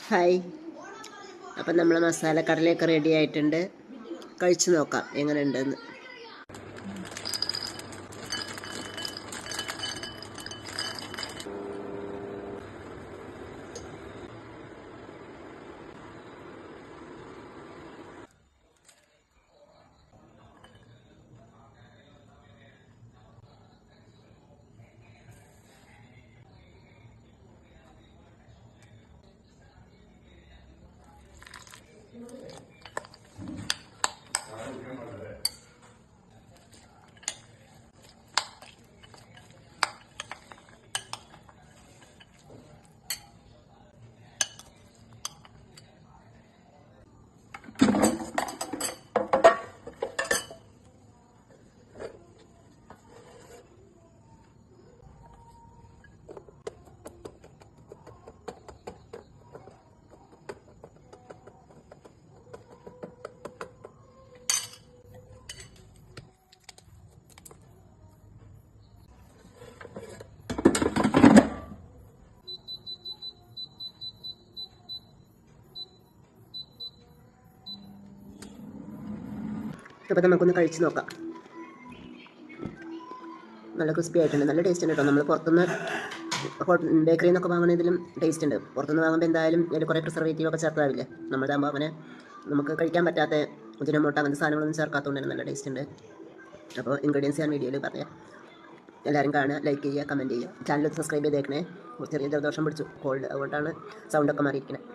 Hi, അപ്പം നമ്മൾ masala കടലയൊക്കെ ready ആയിട്ടുണ്ട്. കഴിച്ചു നോക്കാം എങ്ങനെയുണ്ടെന്ന്. അപ്പോൾ നമുക്കൊന്ന് കഴിച്ച് നോക്കാം. നല്ല ക്രിസ്പി ആയിട്ടുണ്ട്, നല്ല ടേസ്റ്റ് ഉണ്ട് കേട്ടോ. നമ്മൾ പുറത്തുനിന്ന് ബേക്കറിയിൽ നിന്നൊക്കെ വാങ്ങുന്നതിലും ടേസ്റ്റ് ഉണ്ട്. പുറത്തുനിന്ന് വാങ്ങുമ്പോൾ എന്തായാലും അതിൽ കുറേ പ്രിസർവേറ്റീവ് ഒക്കെ ചേർത്താവില്ലേ. നമ്മളിതാകുമ്പോൾ അങ്ങനെ നമുക്ക് കഴിക്കാൻ പറ്റാത്ത ഉജിനമോട്ട അങ്ങനത്തെ സാധനങ്ങളൊന്നും ചേർക്കാത്തതുകൊണ്ട് തന്നെ നല്ല ടേസ്റ്റ് ഉണ്ട്. അപ്പോൾ ഇൻഗ്രീഡിയൻസ് ഞാൻ വീഡിയോയിൽ പറയാം. എല്ലാവരും കാണുക, ലൈക്ക് ചെയ്യുക, കമൻറ്റ് ചെയ്യുക. ചാനൽ സബ്സ്ക്രൈബ് ചെയ്തേക്കണേ. ചെറിയ ജലദോഷം പിടിച്ചു, കോൾഡ്, അതുകൊണ്ടാണ് സൗണ്ടൊക്കെ മാറിയിരിക്കുന്നത്.